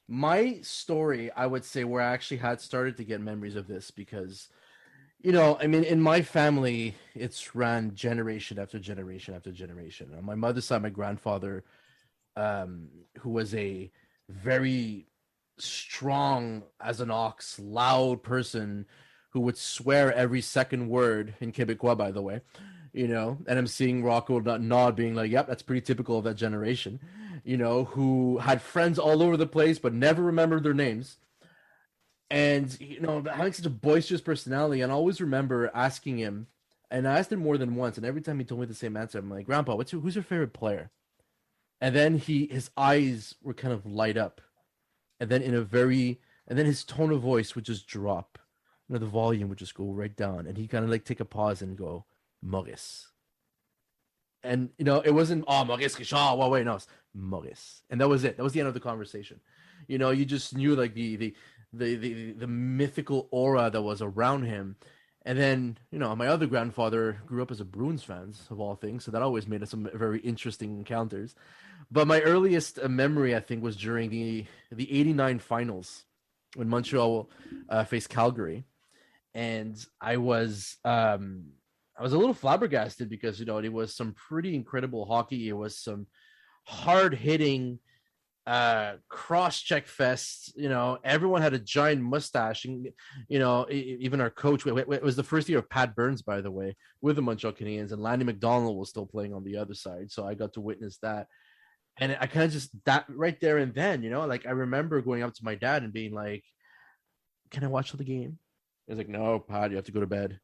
My story, I would say, where I actually had started to get memories of this because, I mean, in my family, it's ran generation after generation after generation. On my mother's side, my grandfather, who was a very strong as an ox, loud person who would swear every second word in Quebecois, by the way, and I'm seeing Rocco nod, being like, yep, that's pretty typical of that generation, who had friends all over the place but never remembered their names. And, having such a boisterous personality, and I always remember asking him, and I asked him more than once, and every time he told me the same answer, I'm like, Grandpa, who's your favorite player? And then his eyes were kind of light up, and then and then his tone of voice would just drop. The volume would just go right down, and he kind of like take a pause and go, Maurice. And it wasn't Maurice Richard. Well, wait, no, it's Maurice, and that was it. That was the end of the conversation. You just knew like the mythical aura that was around him. And then, my other grandfather grew up as a Bruins fan, of all things, so that always made us some very interesting encounters. But my earliest memory, I think, was during the '89 finals when Montreal faced Calgary, and I was a little flabbergasted because it was some pretty incredible hockey. It was some hard hitting cross check fest. Everyone had a giant mustache, and even our coach. It was the first year of Pat Burns, by the way, with the Montreal Canadiens, and Lanny McDonald was still playing on the other side, so I got to witness that. And I kind of just that right there and then, like I remember going up to my dad and being like, "Can I watch the game?" He was like, "No, Pat, you have to go to bed."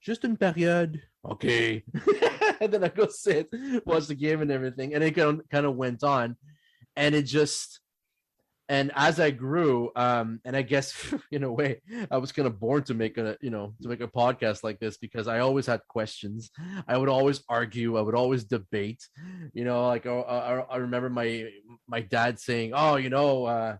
Just in period, okay. And then I go sit, watch the game and everything, and it kind of went on, and it just and as I grew, and I guess in a way, I was kind of born to make a podcast like this because I always had questions. I would always argue. I would always debate. Like I remember my dad saying, "Oh,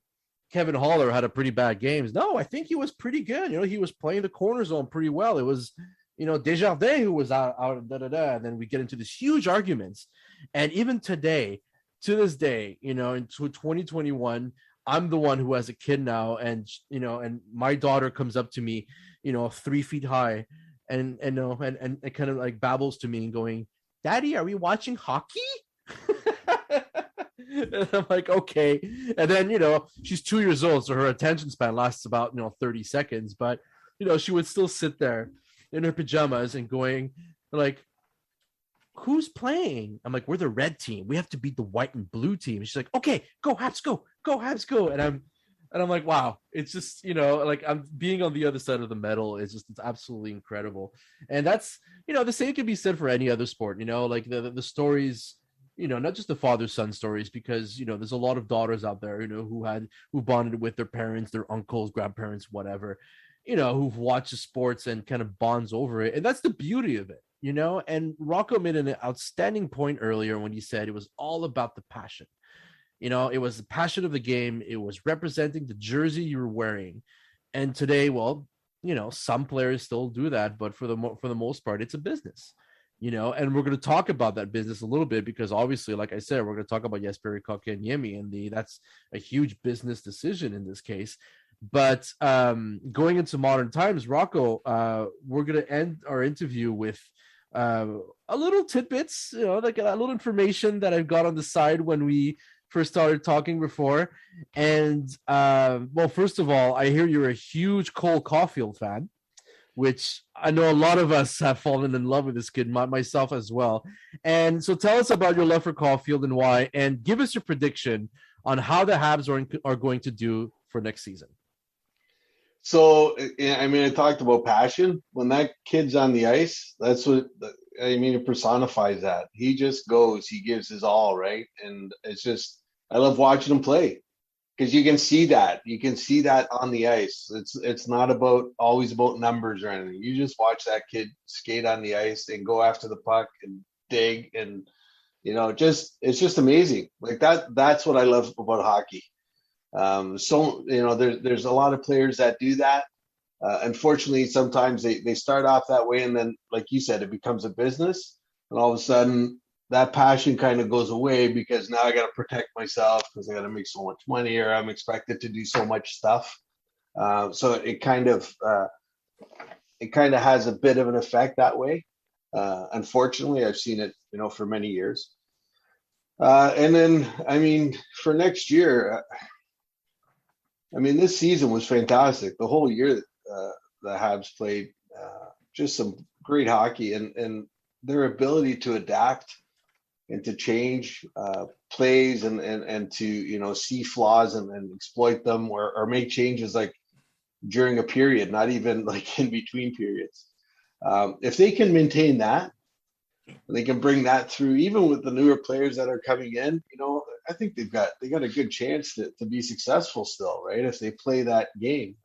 Kevin Haller had a pretty bad games." No, I think he was pretty good. He was playing the corner zone pretty well. It was, Desjardins who was out, and then we get into these huge arguments. And even today, to this day, in 2021, I'm the one who has a kid now, and my daughter comes up to me, 3 feet high, and it kind of like babbles to me and going, "Daddy, are we watching hockey?" And I'm like, okay. And then, she's 2 years old, so her attention span lasts about, 30 seconds. But, she would still sit there in her pajamas and going, like, who's playing? I'm like, we're the red team. We have to beat the white and blue team. She's like, okay, go Habs, go Habs, go. And I'm like, wow, it's just, like I'm being on the other side of the medal is just, it's absolutely incredible. And that's, the same can be said for any other sport, like the stories, not just the father-son stories, because, there's a lot of daughters out there, who bonded with their parents, their uncles, grandparents, whatever, who've watched the sports and kind of bonds over it. And that's the beauty of it, and Rocco made an outstanding point earlier when he said it was all about the passion. It was the passion of the game. It was representing the jersey you were wearing. And today, well, some players still do that, but for the most part, it's a business. And we're going to talk about that business a little bit because obviously, like I said, we're going to talk about Jesperi Kotkaniemi, and that's a huge business decision in this case. But going into modern times, Rocco, we're going to end our interview with a little tidbits, like a little information that I've got on the side when we first started talking before. And well, first of all, I hear you're a huge Cole Caulfield fan, which I know a lot of us have fallen in love with this kid, myself as well. And so tell us about your love for Caulfield and why, and give us your prediction on how the Habs are going to do for next season. So, I mean, I talked about passion. When that kid's on the ice, that's what, I mean, it personifies that. He just goes, he gives his all, right? And it's just, I love watching him play because you can see that. You can see that on the ice. It's not always about numbers or anything. You just watch that kid skate on the ice and go after the puck and dig and, it's just amazing. Like that's what I love about hockey. So there's a lot of players that do that. Unfortunately, sometimes they start off that way, and then, like you said, it becomes a business, and all of a sudden, that passion kind of goes away because now I got to protect myself because I got to make so much money or I'm expected to do so much stuff. So it kind of has a bit of an effect that way. Unfortunately, I've seen it, for many years. And then, I mean, for next year, this season was fantastic. The whole year the Habs played just some great hockey, and their ability to adapt and to change plays and to see flaws and exploit them or make changes like during a period, not even like in between periods. If they can maintain that, they can bring that through, even with the newer players that are coming in. I think they got a good chance to be successful still, right? If they play that game,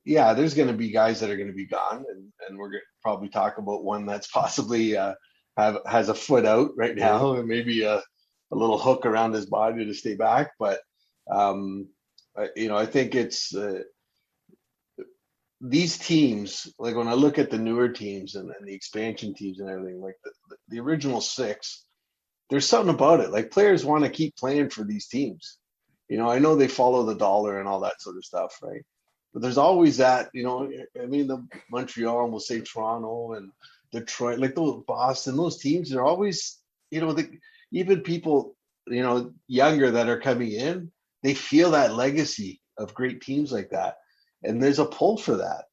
yeah, there's going to be guys that are going to be gone, and we're going to probably talk about one that's possibly has a foot out right now, and maybe a little hook around his body to stay back. But I think it's these teams, like when I look at the newer teams and the expansion teams and everything, like the original six, there's something about it. Like players want to keep playing for these teams. I know they follow the dollar and all that sort of stuff, right? But there's always that, the Montreal, and we'll say Toronto and Detroit, like those Boston, those teams are always, even people, younger that are coming in, they feel that legacy of great teams like that. And there's a pull for that.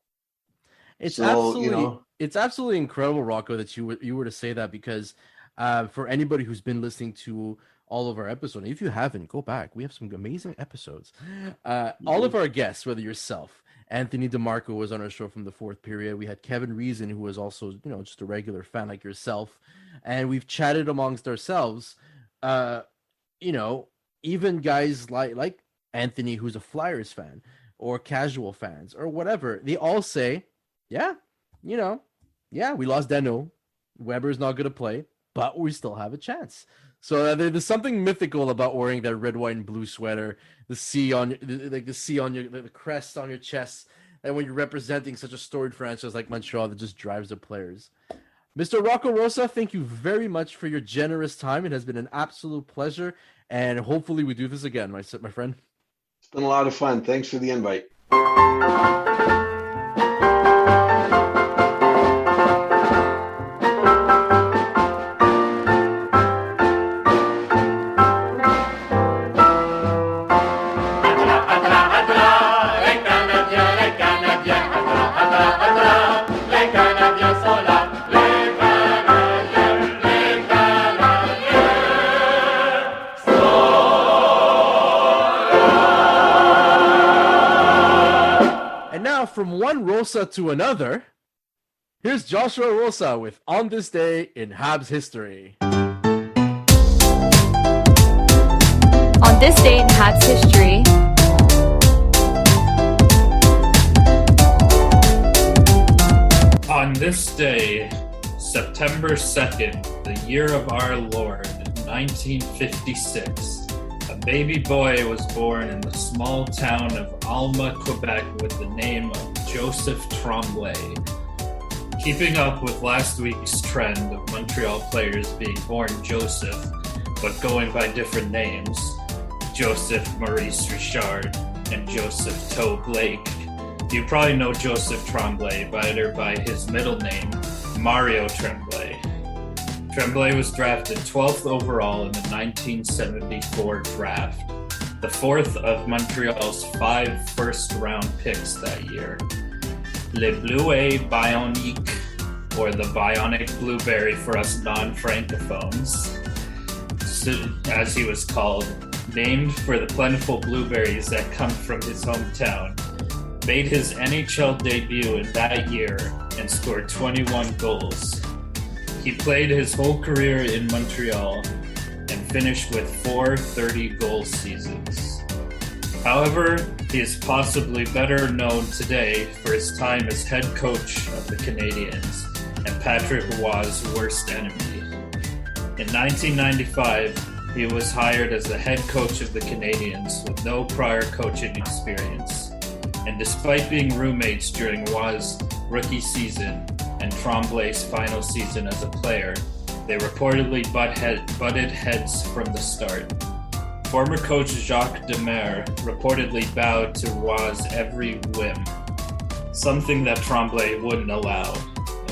It's absolutely incredible, Rocco, that you were to say that, because for anybody who's been listening to all of our episodes, if you haven't, go back. We have some amazing episodes. All of our guests, whether yourself, Anthony DeMarco was on our show from the fourth period. We had Kevin Reason, who was also, just a regular fan like yourself. And we've chatted amongst ourselves, even guys like Anthony, who's a Flyers fan, or casual fans, or whatever. They all say, we lost Dano. Weber's not going to play, but we still have a chance. So there's something mythical about wearing that red, white, and blue sweater, the C on the crest on your chest, and when you're representing such a storied franchise like Montreal that just drives the players. Mr. Rocco Rosa, thank you very much for your generous time. It has been an absolute pleasure, and hopefully we do this again, my friend. It's been a lot of fun. Thanks for the invite. From one Rosa to another, here's Joshua Rosa with On This Day in Habs History. On this day in Habs history, on this day, September 2nd, the year of our Lord, 1956, a baby boy was born in the small town of Alma, Quebec, with the name of Joseph Tremblay. Keeping up with last week's trend of Montreal players being born Joseph, but going by different names, Joseph Maurice Richard and Joseph Toe Blake, you probably know Joseph Tremblay either by his middle name, Mario Tremblay. Tremblay was drafted 12th overall in the 1974 draft, the fourth of Montreal's 5 first-round picks that year. Le Bleuet Bionique, or the Bionic Blueberry for us non-francophones, as he was called, named for the plentiful blueberries that come from his hometown, made his NHL debut in that year and scored 21 goals. He played his whole career in Montreal and finished with 4 30-goal seasons. However, he is possibly better known today for his time as head coach of the Canadiens and Patrick Roy's worst enemy. In 1995, he was hired as the head coach of the Canadiens with no prior coaching experience. And despite being roommates during Roy's rookie season and Tremblay's final season as a player, They reportedly butted heads from the start. Former coach Jacques Demers reportedly bowed to Roy's every whim, something that Tremblay wouldn't allow.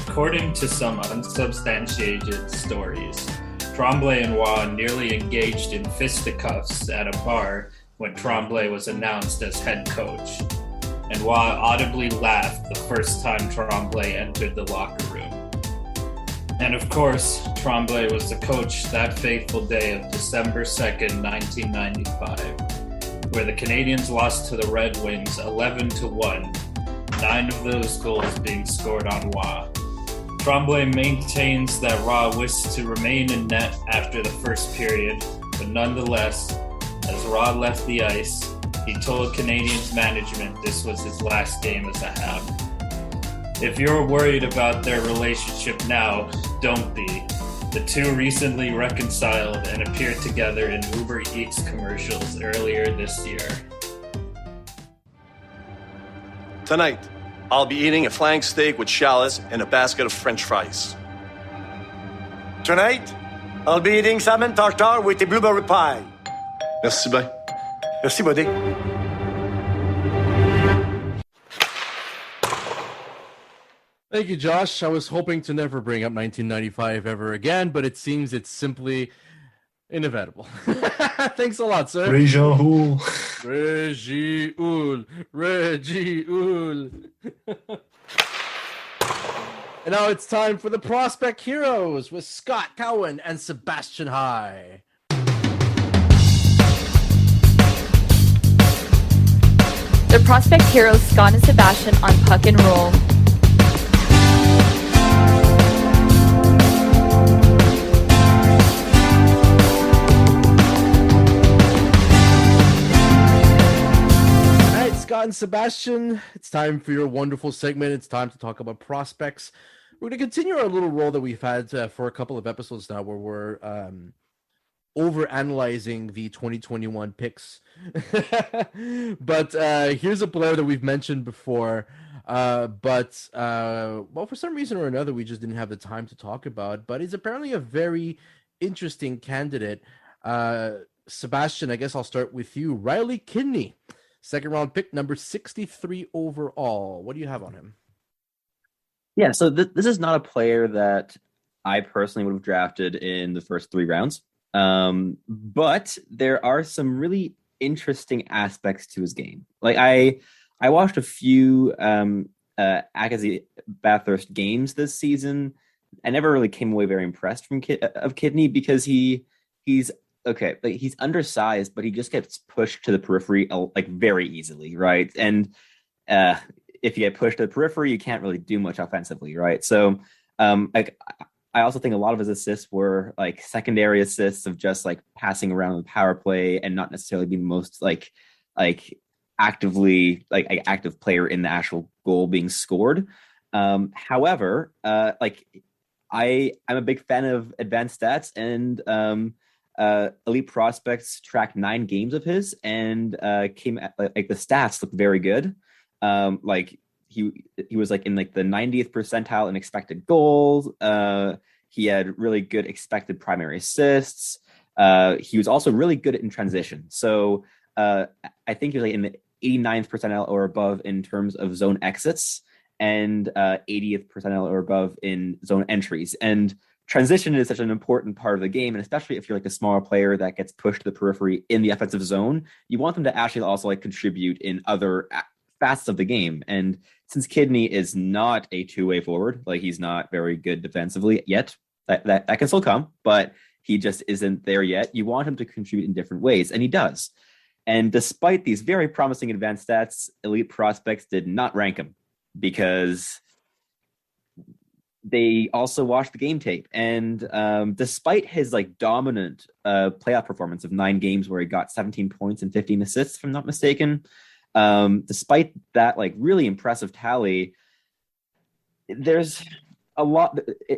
According to some unsubstantiated stories, Tremblay and Roy nearly engaged in fisticuffs at a bar when Tremblay was announced as head coach, and Roy audibly laughed the first time Tremblay entered the locker room. And of course, Tremblay was the coach that fateful day of December 2nd, 1995, where the Canadiens lost to the Red Wings 11-1, 9 of those goals being scored on Roy. Tremblay maintains that Roy wished to remain in net after the first period, but nonetheless, as Roy left the ice, he told Canadiens management this was his last game as a Hab. If you're worried about their relationship now, don't be. The two recently reconciled and appeared together in Uber Eats commercials earlier this year. Tonight, I'll be eating a flank steak with shallots and a basket of French fries. Tonight, I'll be eating salmon tartare with a blueberry pie. Merci bien. Merci, buddy. Thank you, Josh. I was hoping to never bring up 1995 ever again, but it seems it's simply inevitable. Thanks a lot, sir. Reggie Houle. Reggie Houle. Reggie Houle. And now it's time for the Prospect Heroes with Scott Cowan and Sebastian High. The Prospect Heroes, Scott and Sebastian on Puck and Roll. Scott and Sebastian, it's time for your wonderful segment. It's time to talk about prospects. We're going to continue our little role that we've had for a couple of episodes now, where we're over-analyzing the 2021 picks. But here's a player that we've mentioned before, but for some reason or another, we just didn't have the time to talk about. But he's apparently a very interesting candidate. Sebastian, I guess I'll start with you. Riley Kidney. Second round pick, number 63 overall. What do you have on him? Yeah, so this is not a player that I personally would have drafted in the first 3 rounds. But there are some really interesting aspects to his game. Like I watched a few Akazi Bathurst games this season. I never really came away very impressed of Kidney because he's okay, like he's undersized, but he just gets pushed to the periphery like very easily, right? And if you get pushed to the periphery, you can't really do much offensively, right? So, like I also think a lot of his assists were like secondary assists of just like passing around the power play and not necessarily being the most like actively like an active player in the actual goal being scored. However, like I'm a big fan of advanced stats, and Elite Prospects tracked 9 games of his and came at like the stats look very good. Like he was like in like the 90th percentile in expected goals. He had really good expected primary assists. He was also really good in transition. So I think he was like in the 89th percentile or above in terms of zone exits, and 80th percentile or above in zone entries. And transition is such an important part of the game, and especially if you're like a smaller player that gets pushed to the periphery in the offensive zone, you want them to actually also like contribute in other facets of the game. And since Kidney is not a two-way forward, like he's not very good defensively yet, that can still come, but he just isn't there yet. You want him to contribute in different ways, and he does. And despite these very promising advanced stats, Elite Prospects did not rank him because they also watched the game tape. And despite his like dominant playoff performance of 9 games where he got 17 points and 15 assists, if I'm not mistaken, despite that like really impressive tally, there's a lot. He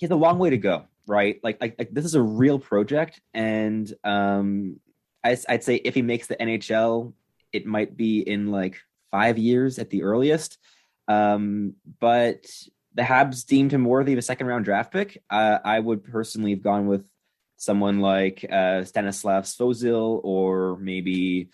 has a long way to go, right? Like this is a real project, and I'd say if he makes the NHL, it might be in like 5 years at the earliest. But the Habs deemed him worthy of a second-round draft pick, I would personally have gone with someone like Stanislav Svozil or maybe